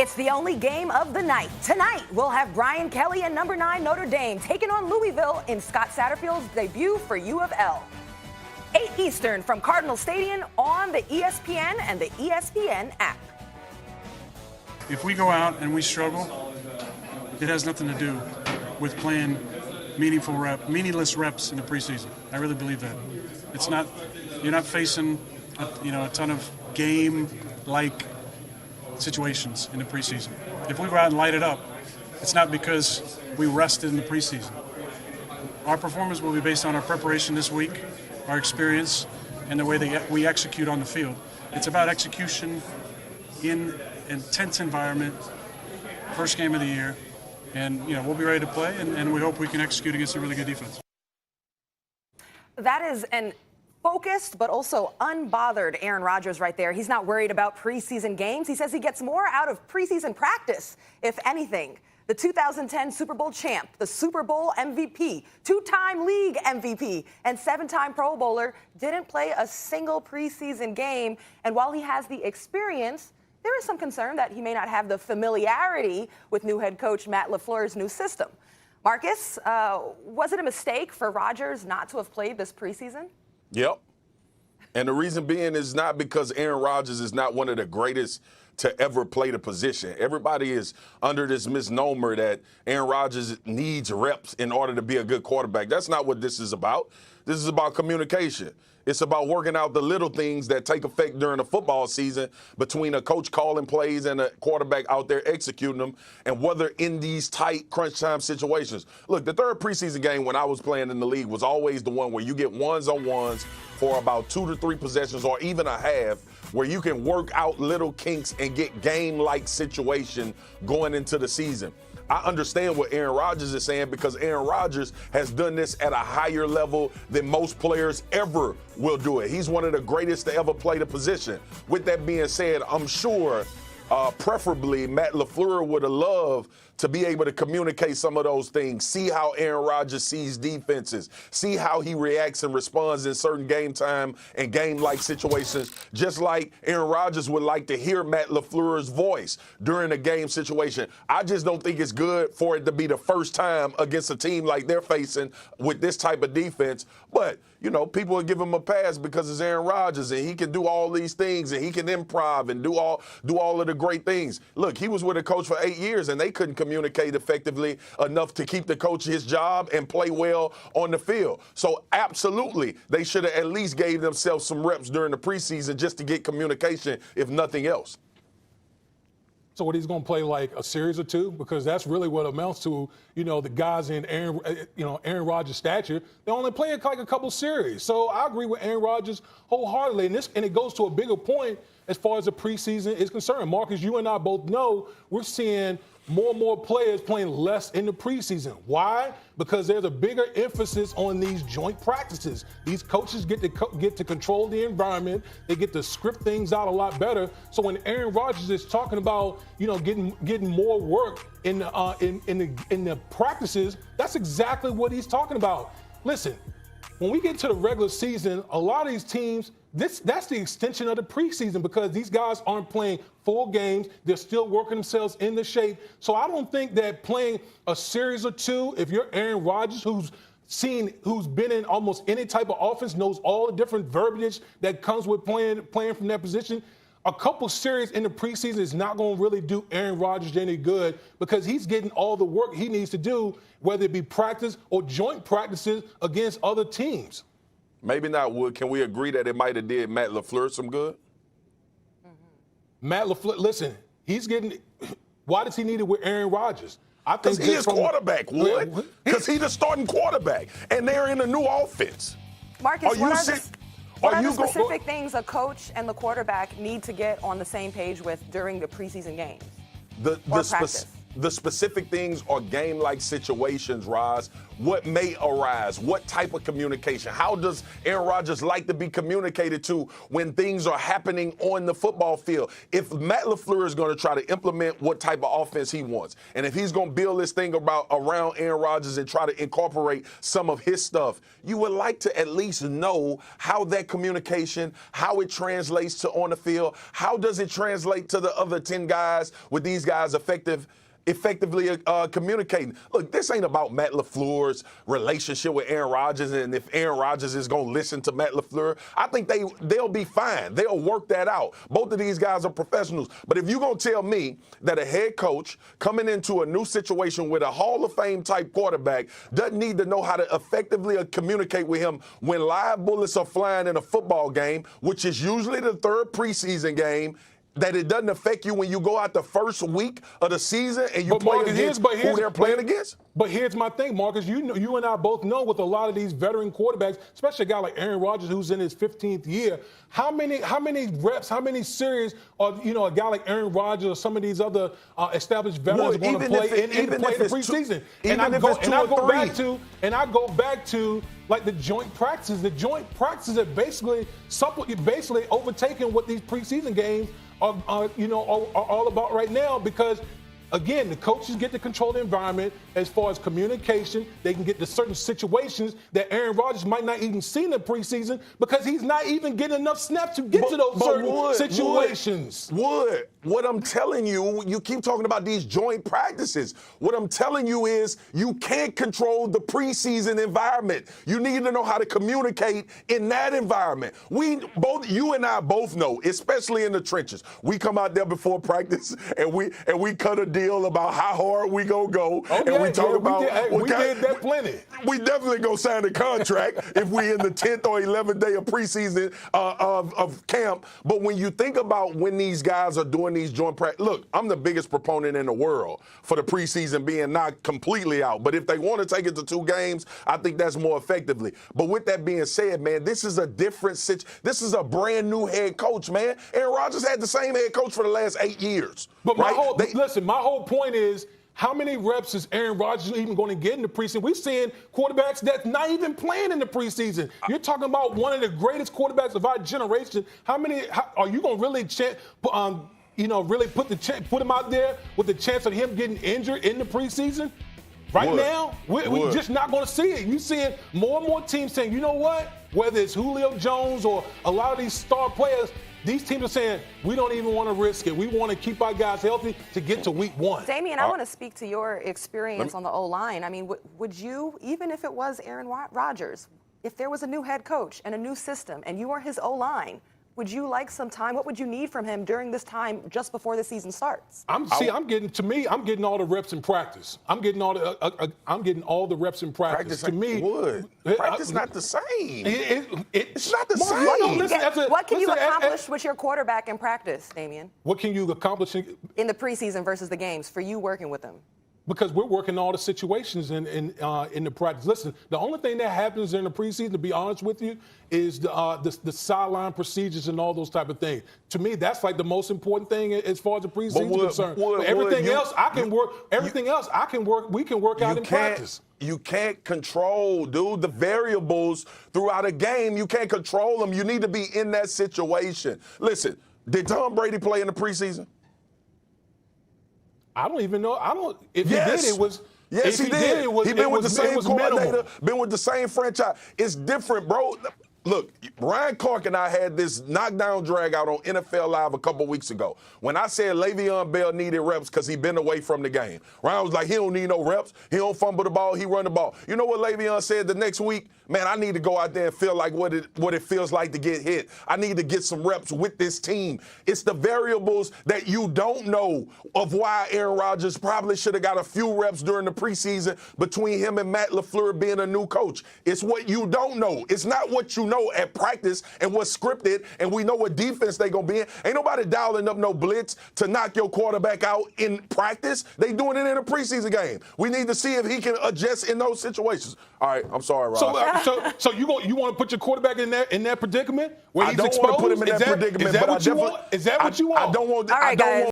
It's the only game of the night. Tonight, we'll have Brian Kelly and number 9 Notre Dame taking on Louisville in Scott Satterfield's debut for U of L. 8 Eastern from Cardinal Stadium on the ESPN and the ESPN app. If we go out and we struggle, it has nothing to do with playing meaningless reps in the preseason. I really believe that. It's not, you're not facing a ton of game-like situations in the preseason. If we go out and light it up, it's not because we rested in the preseason. Our performance will be based on our preparation this week, our experience, and the way that we execute on the field. It's about execution in an intense environment, first game of the year, and we'll be ready to play, and we hope we can execute against a really good defense. That is an focused but also unbothered Aaron Rodgers right there. He's not worried about preseason games. He says he gets more out of preseason practice, if anything. The 2010 Super Bowl champ, the Super Bowl MVP, 2-time league MVP, and 7-time Pro Bowler didn't play a single preseason game. And while he has the experience, there is some concern that he may not have the familiarity with new head coach Matt LaFleur's new system. Marcus, was it a mistake for Rodgers not to have played this preseason? Yep. And the reason being is not because Aaron Rodgers is not one of the greatest to ever play the position. Everybody is under this misnomer that Aaron Rodgers needs reps in order to be a good quarterback. That's not what this is about. This is about communication. It's about working out the little things that take effect during the football season between a coach calling plays and a quarterback out there executing them, and whether in these tight crunch time situations. Look, the third preseason game when I was playing in the league was always the one where you get ones-on-ones for about 2 to 3 possessions or even a half, where you can work out little kinks and get game-like situation going into the season. I understand what Aaron Rodgers is saying because Aaron Rodgers has done this at a higher level than most players ever will do it. He's one of the greatest to ever play the position. With that being said, I'm sure preferably Matt LaFleur would have loved to be able to communicate some of those things, see how Aaron Rodgers sees defenses, see how he reacts and responds in certain game time and game-like situations, just like Aaron Rodgers would like to hear Matt LaFleur's voice during a game situation. I just don't think it's good for it to be the first time against a team like they're facing with this type of defense. But, people will give him a pass because it's Aaron Rodgers and he can do all these things and he can improv and do all of the great things. Look, he was with a coach for 8 years and they couldn't communicate effectively enough to keep the coach his job and play well on the field. So absolutely, they should have at least gave themselves some reps during the preseason just to get communication, if nothing else. So what, he's going to play like a series or two? Because that's really what amounts to, the guys in Aaron Rodgers' stature. They're only playing like a couple series. So I agree with Aaron Rodgers wholeheartedly. And it goes to a bigger point as far as the preseason is concerned. Marcus, you and I both know we're seeing more and more players playing less in the preseason. Why? Because there's a bigger emphasis on these joint practices. These coaches get to control the environment. They get to script things out a lot better. So when Aaron Rodgers is talking about, getting more work in the practices, that's exactly what he's talking about. Listen, when we get to the regular season, a lot of these teams, that's the extension of the preseason because these guys aren't playing full games. They're still working themselves into shape. So I don't think that playing a series or two, if you're Aaron Rodgers, who's been in almost any type of offense, knows all the different verbiage that comes with playing from that position, a couple series in the preseason is not going to really do Aaron Rodgers any good because he's getting all the work he needs to do, whether it be practice or joint practices against other teams. Maybe not, Wood. Can we agree that it might have did Matt LaFleur some good? Mm-hmm. Matt LaFleur, listen, he's getting – why does he need it with Aaron Rodgers? I think because he is quarterback, Wood. Because he's the starting quarterback, and they're in a new offense. Marcus, what are the specific things a coach and the quarterback need to get on the same page with during the preseason games or practice? the specific things or game-like situations, Roz, what may arise, what type of communication, how does Aaron Rodgers like to be communicated to when things are happening on the football field? If Matt LaFleur is going to try to implement what type of offense he wants, and if he's going to build this thing around Aaron Rodgers and try to incorporate some of his stuff, you would like to at least know how that communication, how it translates to on the field, how does it translate to the other 10 guys with these guys effectively communicating. Look, this ain't about Matt LaFleur's relationship with Aaron Rodgers and if Aaron Rodgers is going to listen to Matt LaFleur. I think they'll be fine. They'll work that out. Both of these guys are professionals. But if you're going to tell me that a head coach coming into a new situation with a Hall of Fame type quarterback doesn't need to know how to effectively communicate with him when live bullets are flying in a football game, which is usually the third preseason game, that it doesn't affect you when you go out the first week of the season and you play against who they're playing against? But here's my thing, Marcus. You and I both know with a lot of these veteran quarterbacks, especially a guy like Aaron Rodgers who's in his 15th year, how many reps, how many series are, a guy like Aaron Rodgers or some of these other established veterans are going to play in the preseason? And I go back to like the joint practices. The joint practices are basically overtaking what these preseason games are all about right now because, again, the coaches get to control the environment as far as communication. They can get to certain situations that Aaron Rodgers might not even see in the preseason because he's not even getting enough snaps to get to those certain situations. What I'm telling you, you keep talking about these joint practices. What I'm telling you is you can't control the preseason environment. You need to know how to communicate in that environment. You and I both know, especially in the trenches, we come out there before practice and we cut a deal about how hard we gonna go, we talk about we did that plenty. We definitely gonna sign a contract if we in the 10th or 11th day of preseason of camp. But when you think about when these guys are doing these joint practice, look, I'm the biggest proponent in the world for the preseason being not completely out. But if they want to take it to 2 games, I think that's more effectively. But with that being said, man, this is a different situation. This is a brand new head coach, man. Aaron Rodgers had the same head coach for the last 8 years. But my whole point is, how many reps is Aaron Rodgers even going to get in the preseason? We're seeing quarterbacks that's not even playing in the preseason. You're talking about one of the greatest quarterbacks of our generation. How are you going to really put him out there with the chance of him getting injured in the preseason? Right now, we're just not going to see it. You're seeing more and more teams saying, you know what? Whether it's Julio Jones or a lot of these star players, these teams are saying, we don't even want to risk it. We want to keep our guys healthy to get to week 1. Damian, I want to speak to your experience on the O-line. I mean, would you, even if it was Aaron Rodgers, if there was a new head coach and a new system and you were his O-line, would you like some time? What would you need from him during this time just before the season starts? I'm getting all the reps in practice. I'm getting all the reps in practice. Practice not the same. It's not the same. What can you accomplish with your quarterback in practice, Damian? What can you accomplish in the preseason versus the games for you working with them? Because we're working all the situations in the practice. Listen, the only thing that happens in the preseason, to be honest with you, is the sideline procedures and all those type of things. To me, that's like the most important thing as far as the preseason is concerned. Everything else I can work. We can work out in practice. You can't control, dude, the variables throughout a game. You can't control them. You need to be in that situation. Listen, did Tom Brady play in the preseason? I don't even know. If he did, it was. Yes, he did. He's been with the same coordinator, been with the same franchise. It's different, bro. Look, Ryan Clark and I had this knockdown drag out on NFL Live a couple weeks ago. When I said Le'Veon Bell needed reps because he'd been away from the game. Ryan was like, he don't need no reps. He don't fumble the ball. He run the ball. You know what Le'Veon said the next week? Man, I need to go out there and feel like what it feels like to get hit. I need to get some reps with this team. It's the variables that you don't know of why Aaron Rodgers probably should have got a few reps during the preseason between him and Matt LaFleur being a new coach. It's what you don't know. It's not what you know at practice and what's scripted, and we know what defense they going to be in. Ain't nobody dialing up no blitz to knock your quarterback out in practice. They doing it in a preseason game. We need to see if he can adjust in those situations. All right, I'm sorry, Rob. So you want to put your quarterback in that predicament where he's exposed? I don't want to put him in that predicament. Is that what you want? I don't want. All right, guys.